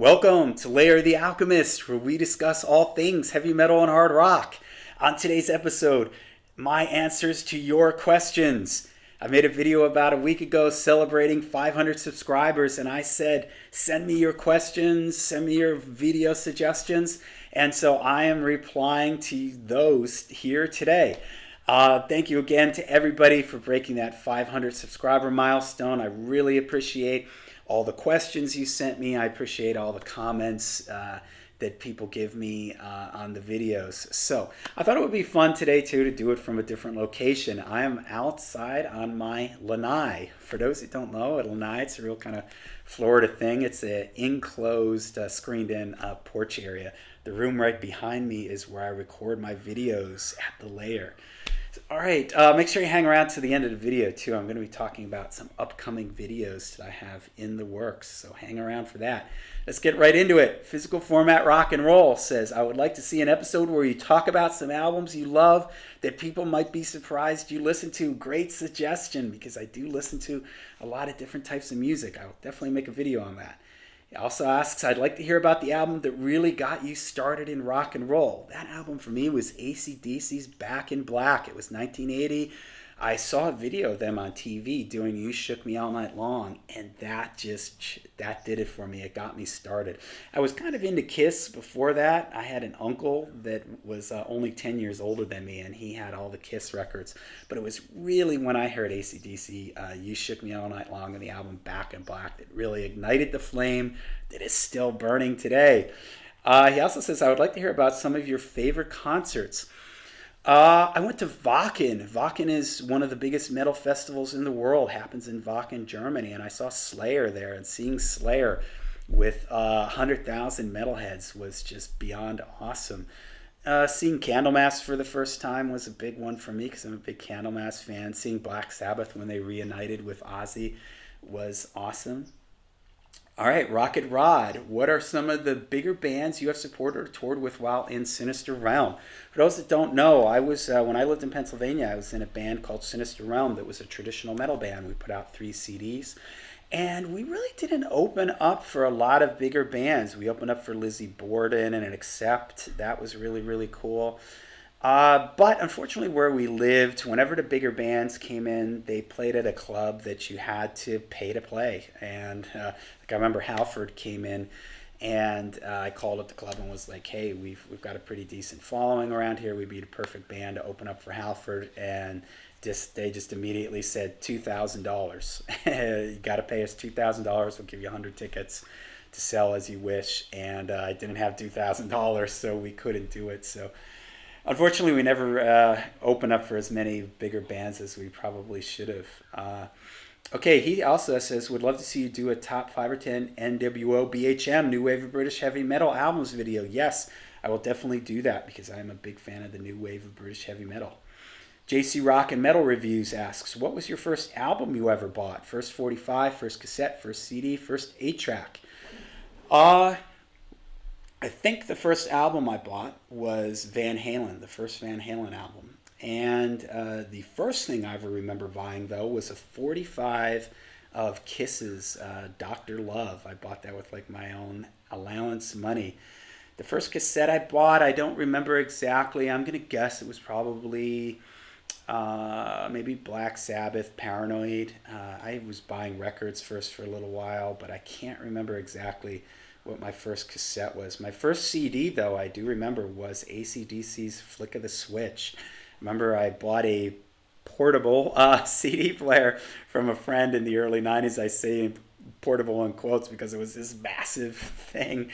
Welcome to Layer the Alchemist, where we discuss all things heavy metal and hard rock. On today's episode, my answers to your questions. I made a video about a week ago celebrating 500 subscribers, and I said, send me your questions, send me your video suggestions. And so I am replying to those here today. Thank you again to everybody for breaking that 500 subscriber milestone. I really appreciate all the questions you sent me. I appreciate all the comments that people give me on the videos. So I thought it would be fun today too to do it from a different location. I am outside on my lanai. For those that don't know, a lanai, it's a real kind of Florida thing. It's an enclosed, screened-in porch area. The room right behind me is where I record my videos at the Layer. All right, make sure you hang around to the end of the video too. I'm going to be talking about some upcoming videos that I have in the works, so hang around for that. Let's get right into it. Physical Format Rock and Roll says, I would like to see an episode where you talk about some albums you love that people might be surprised you listen to. Great suggestion, because I do listen to a lot of different types of music. I will definitely make a video on that. He also asks, I'd like to hear about the album that really got you started in rock and roll. That album for me was AC/DC's Back in Black. It was 1980. I saw a video of them on TV doing You Shook Me All Night Long, and that did it for me. It got me started. I was kind of into Kiss before that. I had an uncle that was only 10 years older than me, and he had all the Kiss records. But it was really when I heard AC/DC, You Shook Me All Night Long, and the album Back in Black that really ignited the flame that is still burning today. He also says, I would like to hear about some of your favorite concerts. I went to Wacken. Wacken is one of the biggest metal festivals in the world. Happens in Wacken, Germany. And I saw Slayer there. And seeing Slayer with 100,000 metalheads was just beyond awesome. Seeing Candlemass for the first time was a big one for me because I'm a big Candlemass fan. Seeing Black Sabbath when they reunited with Ozzy was awesome. All right, Rocket Rod. What are some of the bigger bands you have supported or toured with while in Sinister Realm? For those that don't know, I was when I lived in Pennsylvania, I was in a band called Sinister Realm that was a traditional metal band. We put out 3 CDs, and we really didn't open up for a lot of bigger bands. We opened up for Lizzie Borden and Accept. That was really, really cool. But unfortunately where we lived, whenever the bigger bands came in, they played at a club that you had to pay to play. And I remember Halford came in, and I called up the club and was like, hey, we've got a pretty decent following around here. We'd be the perfect band to open up for Halford. And they just immediately said $2,000. You got to pay us $2,000. We'll give you 100 tickets to sell as you wish. And I didn't have $2,000, so we couldn't do it. So unfortunately, we never opened up for as many bigger bands as we probably should have. Okay, he also says, would love to see you do a top 5 or 10 NWO BHM, New Wave of British Heavy Metal albums video. Yes, I will definitely do that because I am a big fan of the New Wave of British Heavy Metal. JC Rock and Metal Reviews asks, what was your first album you ever bought? First 45, first cassette, first CD, first 8-track? I think the first album I bought was Van Halen, the first Van Halen album. And the first thing I ever remember buying, though, was a 45 of Kiss's Dr. Love. I bought that with like my own allowance money. The first cassette I bought, I don't remember exactly. I'm going to guess it was probably maybe Black Sabbath, Paranoid. I was buying records first for a little while, but I can't remember exactly what my first cassette was. My first CD, though, I do remember was AC/DC's Flick of the Switch. Remember, I bought a portable CD player from a friend in the early 90s. I say portable in quotes because it was this massive thing.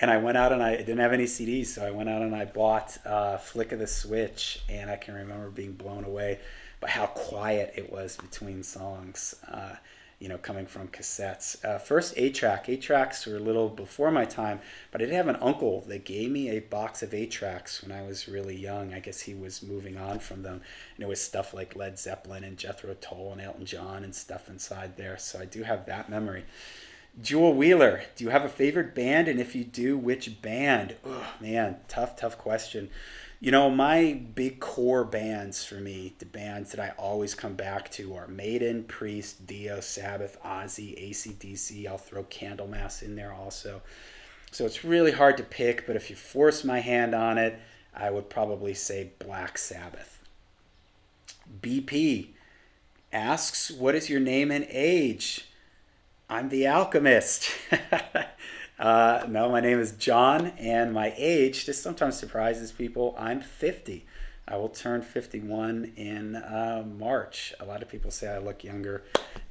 And I went out and I didn't have any CDs, so I went out and I bought Flick of the Switch. And I can remember being blown away by how quiet it was between songs. Coming from cassettes. First 8-track. 8-tracks were a little before my time, but I did have an uncle that gave me a box of 8-tracks when I was really young. I guess he was moving on from them. And it was stuff like Led Zeppelin and Jethro Tull and Elton John and stuff inside there. So I do have that memory. Jewel Wheeler, do you have a favorite band? And if you do, which band? Oh, man, tough question. My big core bands for me, the bands that I always come back to are Maiden, Priest, Dio, Sabbath, Ozzy, AC/DC. I'll throw Candlemass in there also. So it's really hard to pick, but if you force my hand on it, I would probably say Black Sabbath. BP asks, what is your name and age? I'm the Alchemist. No, my name is John, and my age just sometimes surprises people. I'm 50. I will turn 51 in March. A lot of people say I look younger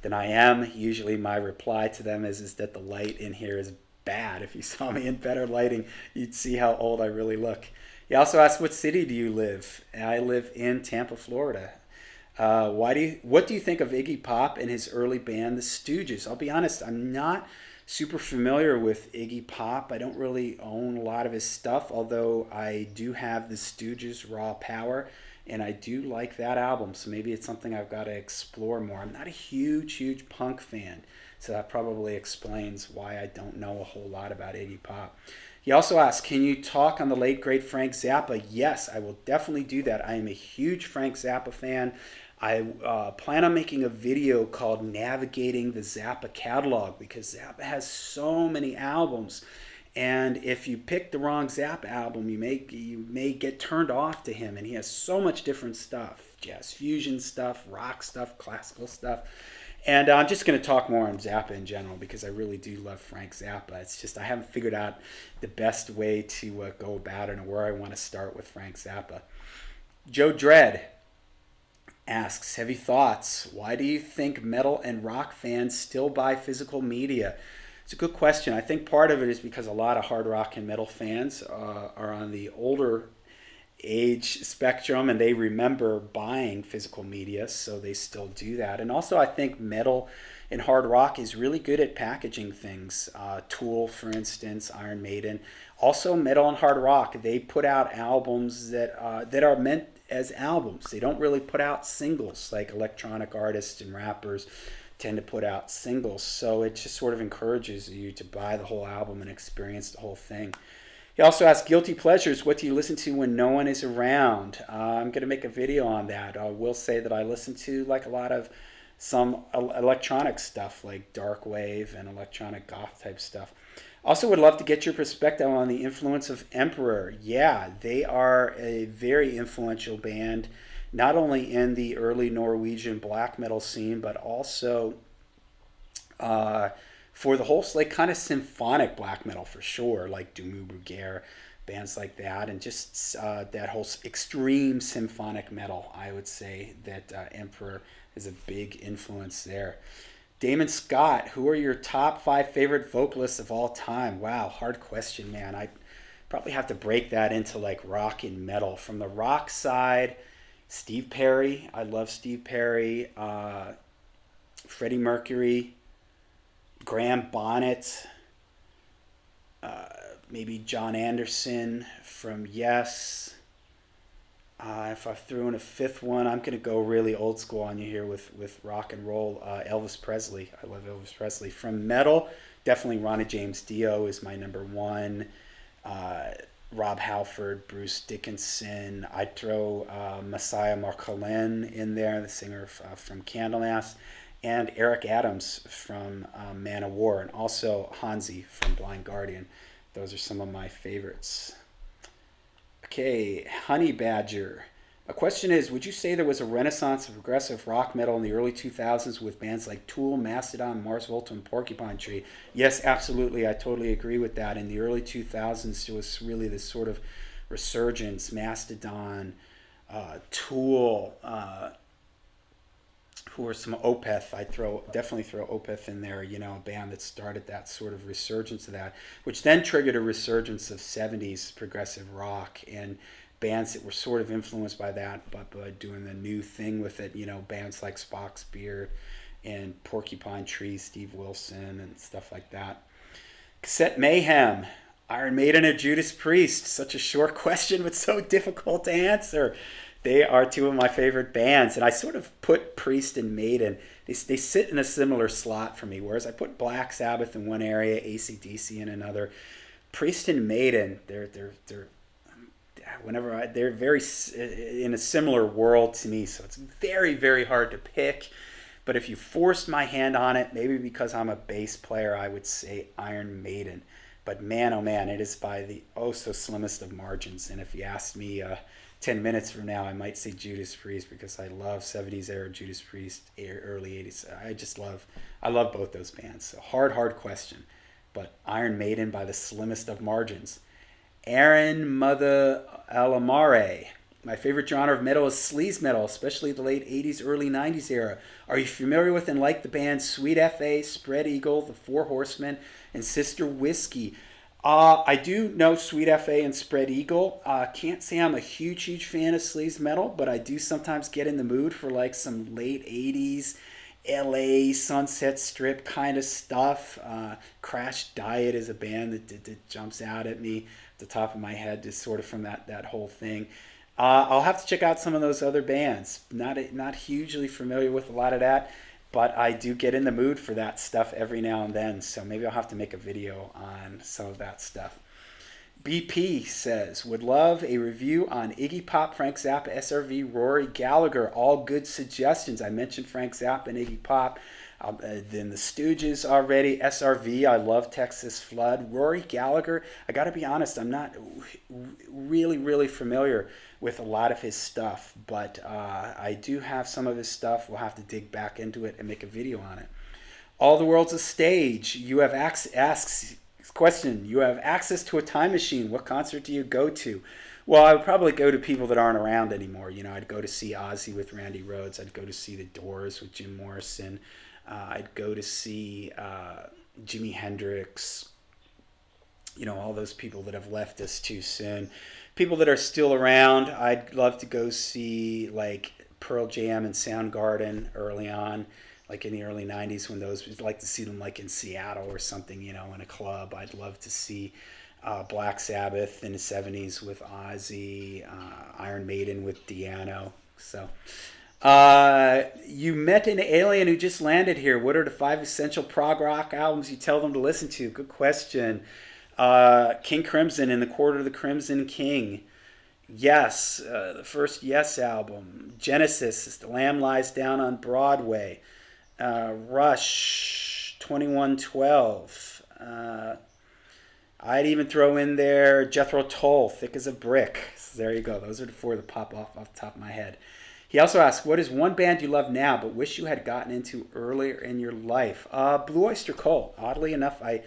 than I am. Usually my reply to them is that the light in here is bad. If you saw me in better lighting, you'd see how old I really look. He also asked, what city do you live? I live in Tampa, Florida. What do you think of Iggy Pop and his early band, the Stooges? I'll be honest, I'm not super familiar with Iggy Pop. I don't really own a lot of his stuff, although I do have the Stooges Raw Power, and I do like that album, so maybe it's something I've got to explore more. I'm not a huge punk fan, so that probably explains why I don't know a whole lot about Iggy Pop. He also asked, can you talk on the late, great Frank Zappa? Yes, I will definitely do that. I am a huge Frank Zappa fan. I plan on making a video called Navigating the Zappa Catalog, because Zappa has so many albums. And if you pick the wrong Zappa album, you may get turned off to him. And he has so much different stuff, jazz fusion stuff, rock stuff, classical stuff. And I'm just going to talk more on Zappa in general, because I really do love Frank Zappa. It's just I haven't figured out the best way to go about it and where I want to start with Frank Zappa. Joe Dredd asks, heavy thoughts. Why do you think metal and rock fans still buy physical media? It's a good question. I think part of it is because a lot of hard rock and metal fans are on the older age spectrum, and they remember buying physical media, so they still do that. And also I think metal and hard rock is really good at packaging things. Tool, for instance, Iron Maiden. Also metal and hard rock, they put out albums that are meant as albums. They don't really put out singles like electronic artists and rappers tend to put out singles. So it just sort of encourages you to buy the whole album and experience the whole thing. He also asked, guilty pleasures, what do you listen to when no one is around? I'm going to make a video on that. I will say that I listen to like a lot of some electronic stuff like dark wave and electronic goth type stuff. Also would love to get your perspective on the influence of Emperor. Yeah, they are a very influential band, not only in the early Norwegian black metal scene, but also for the whole like kind of symphonic black metal for sure, like Dimmu Borgir, bands like that, and just that whole extreme symphonic metal. I would say that Emperor is a big influence there. Damon Scott, who are your top 5 favorite vocalists of all time? Wow, hard question, man. I probably have to break that into like rock and metal. From the rock side, Steve Perry. I love Steve Perry. Freddie Mercury. Graham Bonnet. Maybe John Anderson from Yes. If I threw in a 5th one, I'm going to go really old school on you here with rock and roll. Elvis Presley. I love Elvis Presley. From metal, definitely Ronnie James Dio is my number 1. Rob Halford, Bruce Dickinson. I'd throw Messiah Marcolin in there, the singer from Candlemass. And Eric Adams from Man of War. And also Hansi from Blind Guardian. Those are some of my favorites. Okay, Honey Badger. A question is, would you say there was a renaissance of progressive rock metal in the early 2000s with bands like Tool, Mastodon, Mars Volta, and Porcupine Tree? Yes, absolutely. I totally agree with that. In the early 2000s, there was really this sort of resurgence. Mastodon, Tool, who are some Opeth. I'd definitely throw Opeth in there, you know, a band that started that sort of resurgence of that, which then triggered a resurgence of 70s progressive rock and bands that were sort of influenced by that, but by doing the new thing with it, you know, bands like Spock's Beard and Porcupine Tree, Steve Wilson, and stuff like that. Cassette Mayhem, Iron Maiden or Judas Priest? Such a short question, but so difficult to answer. They are 2 of my favorite bands, and I sort of put Priest and Maiden. They sit in a similar slot for me, whereas I put Black Sabbath in one area, AC/DC in another. Priest and Maiden, they're very in a similar world to me, so it's very, very hard to pick. But if you forced my hand on it, maybe because I'm a bass player, I would say Iron Maiden. But man, oh man, it is by the oh so slimmest of margins. And if you asked me 10 minutes from now, I might say Judas Priest because I love 70s era Judas Priest, early 80s. I love both those bands. So hard question. But Iron Maiden by the slimmest of margins. Aaron Mother Alamare. My favorite genre of metal is sleaze metal, especially the late 80s, early 90s era. Are you familiar with and like the bands Sweet F.A., Spread Eagle, The Four Horsemen, and Sister Whiskey? I do know Sweet F.A. and Spread Eagle. Can't say I'm a huge fan of sleaze metal, but I do sometimes get in the mood for like some late 80s LA Sunset Strip kind of stuff. Crash Diet is a band that jumps out at me at the top of my head, just sort of from that whole thing. I'll have to check out some of those other bands. Not hugely familiar with a lot of that, but I do get in the mood for that stuff every now and then. So maybe I'll have to make a video on some of that stuff. BP says, would love a review on Iggy Pop, Frank Zappa, SRV, Rory Gallagher. All good suggestions. I mentioned Frank Zappa and Iggy Pop. Then the Stooges already. SRV, I love Texas Flood. Rory Gallagher, I got to be honest, I'm not really familiar with a lot of his stuff, but I do have some of his stuff. We'll have to dig back into it and make a video on it. All the World's a Stage. You have asks question. You have access to a time machine. What concert do you go to? Well, I would probably go to people that aren't around anymore. You know, I'd go to see Ozzy with Randy Rhoads. I'd go to see The Doors with Jim Morrison. I'd go to see Jimi Hendrix. You know, all those people that have left us too soon. People that are still around, I'd love to go see like Pearl Jam and Soundgarden early on, like in the early 90s when those, I'd like to see them like in Seattle or something, you know, in a club. I'd love to see Black Sabbath in the 70s with Ozzy, Iron Maiden with Diano. So, you met an alien who just landed here. What are the 5 essential prog rock albums you tell them to listen to? Good question. King Crimson and the Quarter of the Crimson King. Yes, the first Yes album. Genesis, The Lamb Lies Down on Broadway. Rush, 2112. I'd even throw in there Jethro Tull, Thick as a Brick. So there you go. Those are the 4 that pop off the top of my head. He also asks, what is one band you love now but wish you had gotten into earlier in your life? Blue Oyster Cult. Oddly enough, I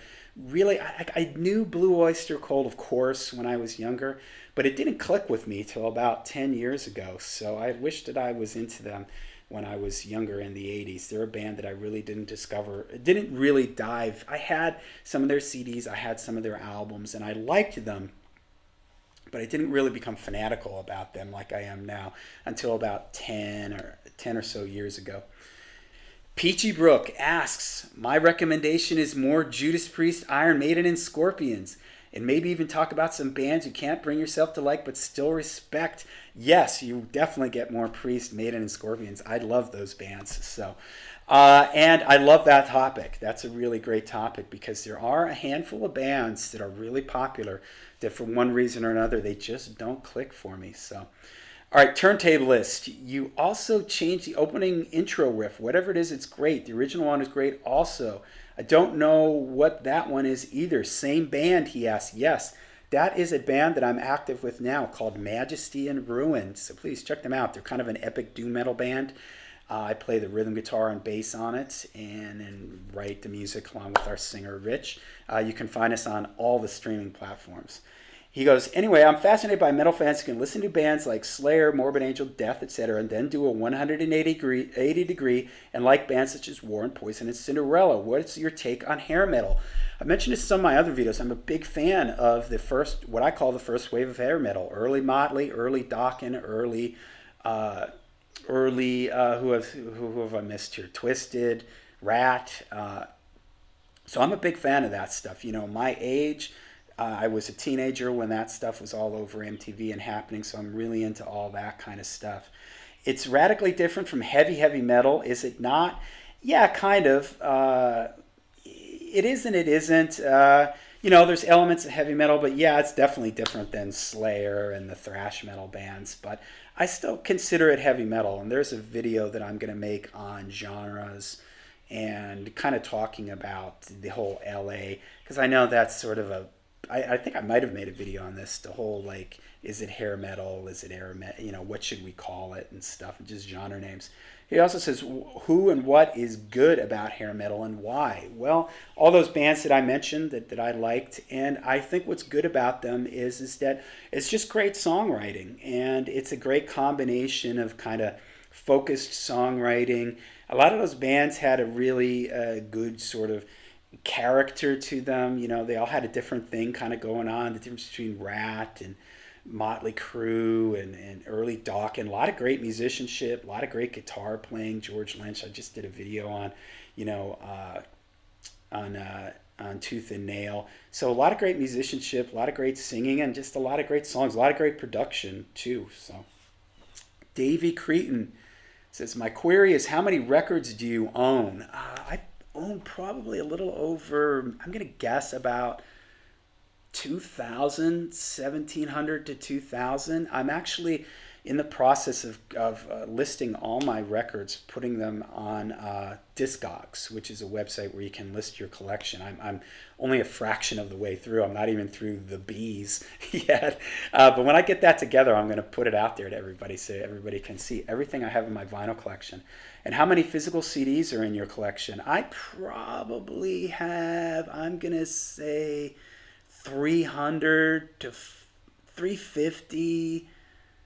knew Blue Oyster Cult, of course, when I was younger, but it didn't click with me till about 10 years ago. So I wish that I was into them when I was younger in the 80s. They're a band that I really didn't discover, didn't really dive. I had some of their CDs, I had some of their albums, and I liked them, but I didn't really become fanatical about them like I am now until about 10 or so years ago. Peachy Brook asks, my recommendation is more Judas Priest, Iron Maiden, and Scorpions. And maybe even talk about some bands you can't bring yourself to like but still respect. Yes, you definitely get more Priest, Maiden, and Scorpions. I love those bands. So, and I love that topic. That's a really great topic because there are a handful of bands that are really popular that for one reason or another, they just don't click for me. So, all right, Turntablist. You also changed the opening intro riff. Whatever it is, it's great. The original one is great also. I don't know what that one is either. Same band, he asked. Yes, that is a band that I'm active with now called Majesty and Ruin. So please check them out. They're kind of an epic doom metal band. I play the rhythm guitar and bass on it and write the music along with our singer, Rich. You can find us on all the streaming platforms. He goes, anyway, I'm fascinated by metal fans who can listen to bands like Slayer, Morbid Angel, Death, etc., and then do a 180 degree and like bands such as War and Poison and Cinderella. What's your take on hair metal? I mentioned this in some of my other videos. I'm a big fan of the first, what I call the first wave of hair metal. Early Motley, early Dokken, early who have I missed here? Twisted, Rat. So I'm a big fan of that stuff. You know, my age... I was a teenager when that stuff was all over MTV and happening, so I'm really into all that kind of stuff. It's radically different from heavy metal, is it not? Yeah, kind of. It is and it isn't. You know, there's elements of heavy metal, but yeah, it's definitely different than Slayer and the thrash metal bands, but I still consider it heavy metal, and there's a video that I'm going to make on genres and kind of talking about the whole LA, because I know that's sort of I think I might have made a video on this, the whole like, is it hair metal, is it air metal, you know, what should we call it and stuff, and just genre names. He also says, who and what is good about hair metal and why? Well, all those bands that I mentioned that I liked, and I think what's good about them is that it's just great songwriting, and it's a great combination of kind of focused songwriting. A lot of those bands had a really good sort of character to them. You know, they all had a different thing kind of going on, the difference between Rat and Motley Crue and early Dawkins. A lot of great musicianship, a lot of great guitar playing. George Lynch, I just did a video on, you know, on Tooth and Nail. So a lot of great musicianship, a lot of great singing, and just a lot of great songs, a lot of great production too. So Davey Cretan says, my query is, how many records do you own? I own probably a little over, I'm going to guess about 2,000, 1,700 to 2,000. I'm actually in the process of listing all my records, putting them on Discogs, which is a website where you can list your collection. I'm only a fraction of the way through. I'm not even through the B's yet. But when I get that together, I'm going to put it out there to everybody so everybody can see everything I have in my vinyl collection. And how many physical CDs are in your collection? I probably have, I'm going to say 300 to 350,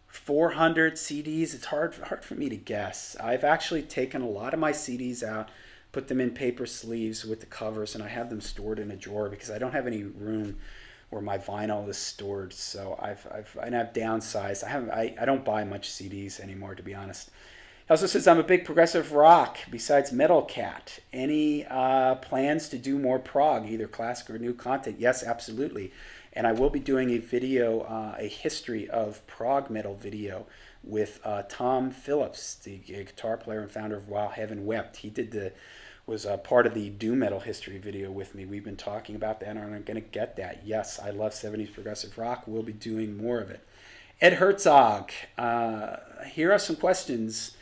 400 CDs. It's hard for me to guess. I've actually taken a lot of my CDs out, put them in paper sleeves with the covers, and I have them stored in a drawer because I don't have any room where my vinyl is stored. So I've downsized. I don't buy much CDs anymore, to be honest. He also says, I'm a big progressive rock besides Metal Cat. Any plans to do more prog, either classic or new content? Yes, absolutely. And I will be doing a video, a history of prog metal video with Tom Phillips, the guitar player and founder of While Heaven Wept. He was part of the doom metal history video with me. We've been talking about that, and I'm going to get that. Yes, I love 70s progressive rock. We'll be doing more of it. Ed Herzog, here are some questions.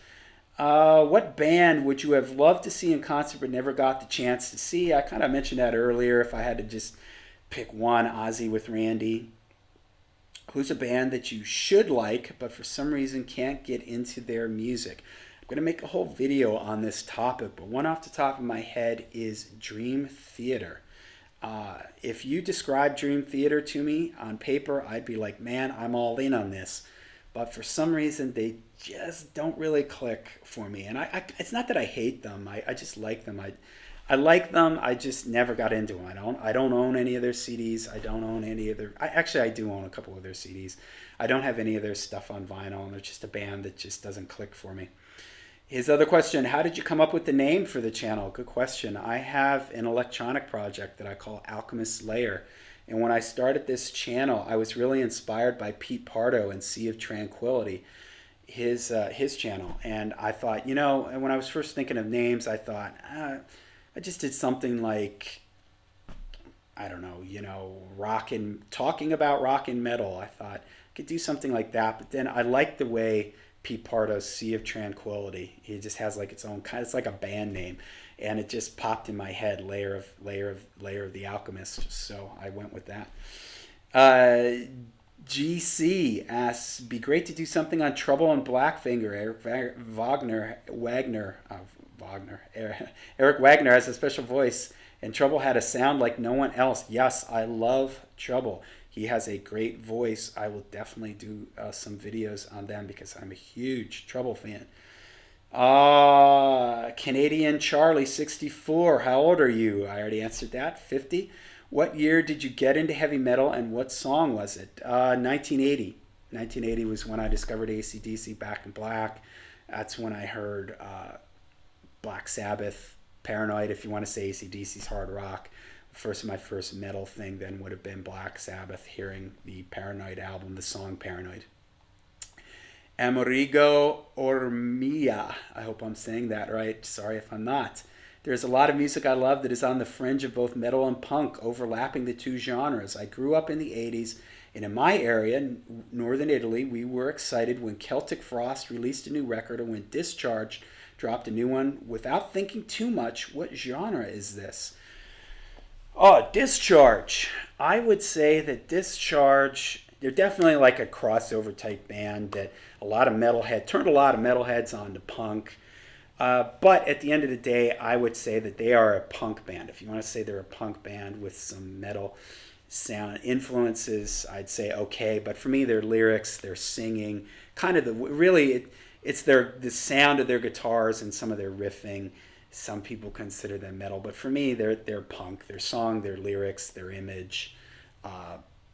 What band would you have loved to see in concert but never got the chance to see? I kind of mentioned that earlier. If I had to just pick one, Ozzy with Randy. Who's a band that you should like but for some reason can't get into their music? I'm going to make a whole video on this topic, but one off the top of my head is Dream Theater. If you describe Dream Theater to me on paper, I'd be like, man, I'm all in on this. But for some reason, they just don't really click for me. And it's not that I hate them. I just like them. I like them. I just never got into them. I don't own any of their CDs. I don't own any of their... Actually, I do own a couple of their CDs. I don't have any of their stuff on vinyl, and they're just a band that just doesn't click for me. His other question, how did you come up with the name for the channel? Good question. I have an electronic project that I call Alchemist Layer. And when I started this channel, I was really inspired by Pete Pardo and Sea of Tranquility, his channel. And I thought, you know, and when I was first thinking of names, I thought, I just did something like, I don't know, you know, talking about rock and metal. I thought I could do something like that. But then I liked the way Pete Pardo's Sea of Tranquility. He just has like its own kind. It's like a band name, and it just popped in my head. Layer of the Alchemist. So I went with that. GC asks, "Be great to do something on Trouble and Blackfinger." Eric Wagner has a special voice, and Trouble had a sound like no one else. Yes, I love Trouble. He has a great voice. I will definitely do some videos on them because I'm a huge Trouble fan. Canadian Charlie 64. How old are you? I already answered that. 50. What year did you get into heavy metal and what song was it? 1980. 1980 was when I discovered AC/DC, Back in Black. That's when I heard Black Sabbath, Paranoid, if you want to say AC/DC's hard rock. My first metal thing then would have been Black Sabbath, hearing the Paranoid album, the song Paranoid. Amerigo Ormia, I hope I'm saying that right, sorry if I'm not. There's a lot of music I love that is on the fringe of both metal and punk, overlapping the two genres. I grew up in the 80s And in my area, northern Italy, we were excited when Celtic Frost released a new record and when Discharge dropped a new one. Without thinking too much, what genre is this? Oh, Discharge. I would say that Discharge, they're definitely like a crossover type band that turned a lot of metalheads onto punk. But at the end of the day, I would say that they are a punk band. If you want to say they're a punk band with some metal sound influences, I'd say okay. But for me, their lyrics, their singing, it's the sound of their guitars and some of their riffing. Some people consider them metal, but for me, they're punk. Their song, their lyrics, their image,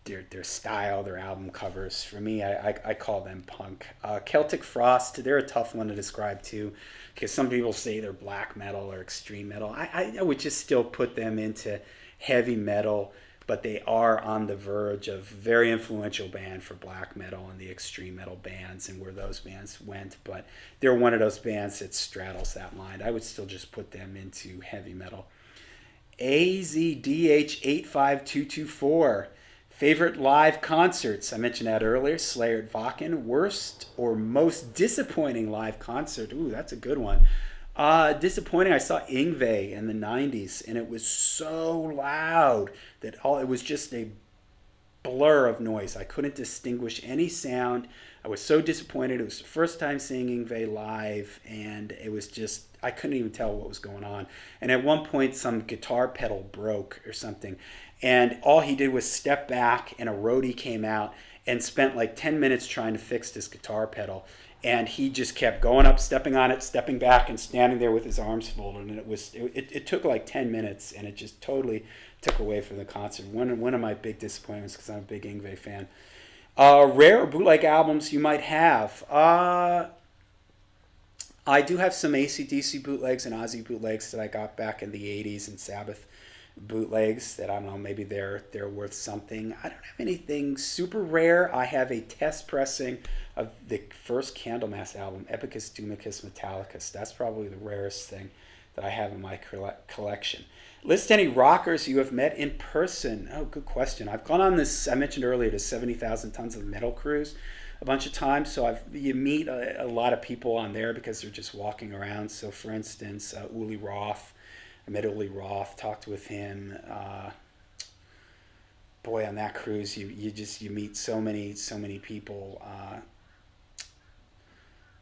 their style, their album covers. For me, I call them punk. Celtic Frost, they're a tough one to describe too, because some people say they're black metal or extreme metal. I would just still put them into heavy metal, but they are on the verge of very influential band for black metal and the extreme metal bands and where those bands went. But they're one of those bands that straddles that line. I would still just put them into heavy metal. AZDH85224. Favorite live concerts? I mentioned that earlier. Slayer at Wacken. Worst or most disappointing live concert? Ooh, that's a good one. Disappointing. I saw Yngwie in the 90s, and it was so loud that it was just a blur of noise. I couldn't distinguish any sound. I was so disappointed. It was the first time seeing Yngwie live, and it was just, I couldn't even tell what was going on. And at one point, some guitar pedal broke or something, and all he did was step back, and a roadie came out and spent like 10 minutes trying to fix this guitar pedal. And he just kept going up, stepping on it, stepping back, and standing there with his arms folded. And it took like 10 minutes, and it just totally took away from the concert. One of my big disappointments, because I'm a big Yngwie fan. Rare or bootleg albums you might have. I do have some AC/DC bootlegs and Ozzy bootlegs that I got back in the 80s, and Sabbath bootlegs that, I don't know, maybe they're worth something. I don't have anything super rare. I have a test pressing of the first Candlemass album, Epicus Doomicus Metallicus. That's probably the rarest thing that I have in my collection. List any rockers you have met in person. Oh, good question. I've gone on this, I mentioned earlier, the 70,000 Tons of Metal cruise a bunch of times. So you meet a lot of people on there because they're just walking around. So for instance, Uli Roth. I met Uli Roth, talked with him. Boy, on that cruise, you meet so many people.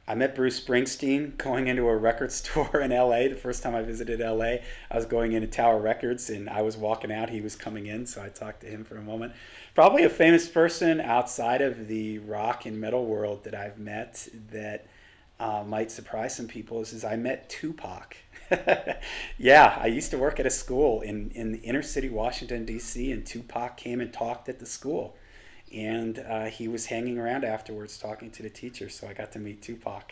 I met Bruce Springsteen going into a record store in LA. The first time I visited LA, I was going into Tower Records, and I was walking out. He was coming in, so I talked to him for a moment. Probably a famous person outside of the rock and metal world that I've met that might surprise some people is I met Tupac. Yeah, I used to work at a school in the inner city, Washington, D.C., and Tupac came and talked at the school. And he was hanging around afterwards talking to the teacher, so I got to meet Tupac.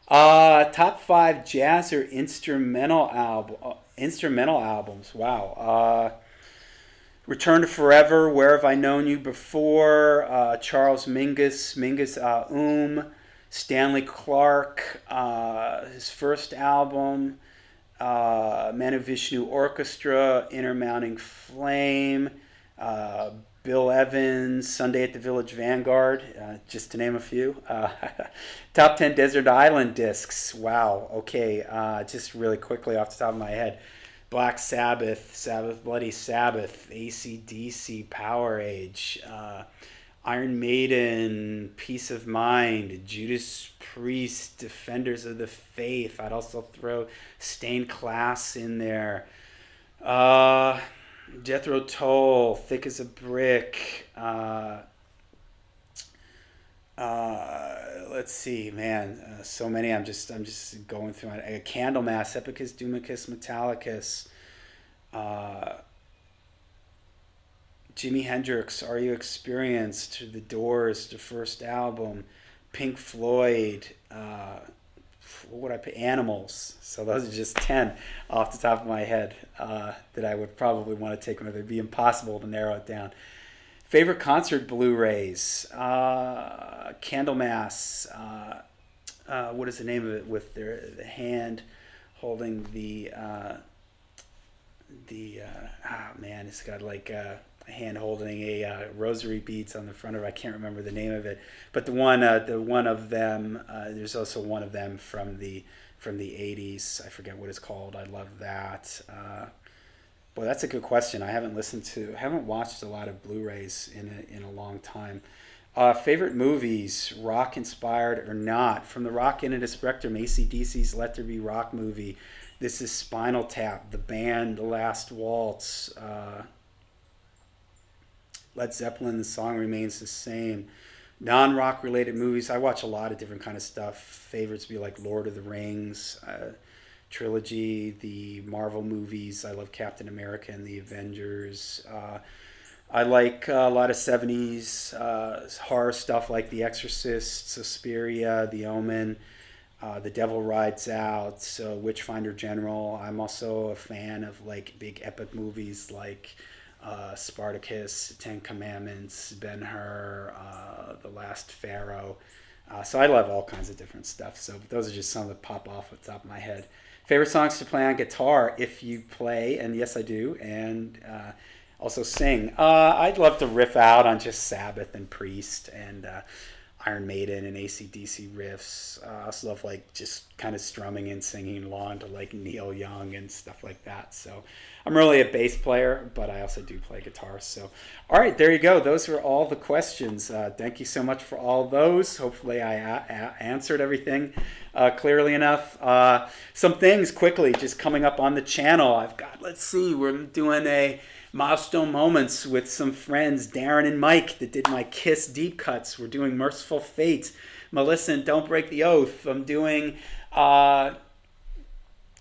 Top 5 jazz or instrumental albums. Wow. Return to Forever, Where Have I Known You Before, Charles Mingus, Stanley Clarke, his first album, Mahavishnu Orchestra, Intermounting Flame, Bill Evans, Sunday at the Village Vanguard, just to name a few. Top 10 Desert Island discs. Wow. Okay. Just really quickly off the top of my head. Black Sabbath, Bloody Sabbath, AC/DC, Power Age, Iron Maiden, Peace of Mind, Judas Priest, Defenders of the Faith. I'd also throw Stained Class in there. Jethro Tull, Thick as a Brick. Let's see, man. So many. I'm just going through it. Candlemass, Epicus Doomicus Metallicus. Jimi Hendrix, Are You Experienced? The Doors, the first album. Pink Floyd. What would I put? Animals. So those are just 10 off the top of my head that I would probably want to take them. It'd be impossible to narrow it down. Favorite concert Blu-rays. Candlemass. What is the name of it with the hand holding the it's got like hand holding a rosary beads on the front of it. I can't remember the name of it, but the one of them. There's also one of them from the 80s. I forget what it's called. I love that. Boy, that's a good question. I haven't watched a lot of Blu-rays in a long time. Favorite movies, rock inspired or not? From the rock into Spectrum, AC/DC's Let There Be Rock movie. This is Spinal Tap, the band, The Last Waltz. Led Zeppelin, The Song Remains the Same. Non-rock related movies, I watch a lot of different kind of stuff. Favorites be like Lord of the Rings, trilogy, the Marvel movies. I love Captain America and the Avengers. I like a lot of 70s horror stuff like The Exorcist, Suspiria, The Omen, The Devil Rides Out, Witchfinder General. I'm also a fan of like big epic movies like Spartacus, Ten Commandments, Ben-Hur, The Last Pharaoh. So I love all kinds of different stuff. So those are just some that pop off the top of my head. Favorite songs to play on guitar, if you play, and yes I do, and also sing. I'd love to riff out on just Sabbath and Priest and Iron Maiden and AC/DC riffs. I also love like just kind of strumming and singing along to like Neil Young and stuff like that. So I'm really a bass player, but I also do play guitar. So all right, there you go. Those were all the questions. Thank you so much for all those. Hopefully I answered everything clearly enough. Some things quickly just coming up on the channel. We're doing a milestone moments with some friends, Darren and Mike, that did my Kiss deep cuts. We're doing Merciful Fate, Melissa and Don't Break the Oath. I'm doing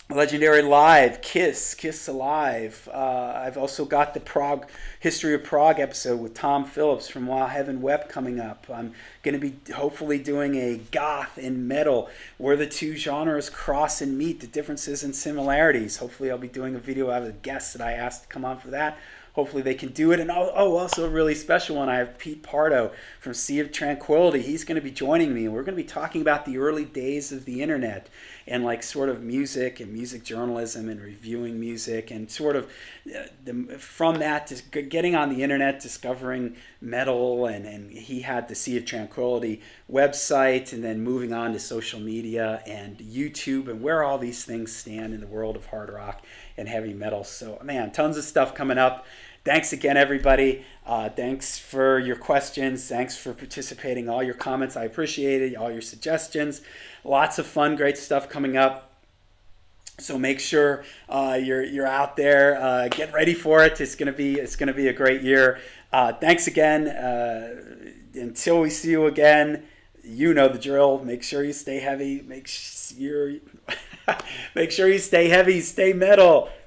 Legendary Live, Kiss Alive. I've also got the Prog History of Prog episode with Tom Phillips from While Heaven Wept coming up. I'm going to be hopefully doing a goth and metal where the two genres cross and meet, the differences and similarities. Hopefully I'll be doing a video out of the guests that I asked to come on for that. Hopefully they can do it. And also a really special one. I have Pete Pardo from Sea of Tranquility. He's going to be joining me, and we're going to be talking about the early days of the internet and like sort of music and music journalism and reviewing music and sort of from that to getting on the internet, discovering metal, and he had the Sea of Tranquility website, and then moving on to social media and YouTube and where all these things stand in the world of hard rock and heavy metal. So man, tons of stuff coming up. Thanks again, everybody. Thanks for your questions. Thanks for participating. All your comments, I appreciate it. All your suggestions. Lots of fun, great stuff coming up. So make sure you're out there. Get ready for it. It's gonna be a great year. Thanks again. Until we see you again, you know the drill. Make sure you stay heavy. Make sure you stay heavy. Stay metal.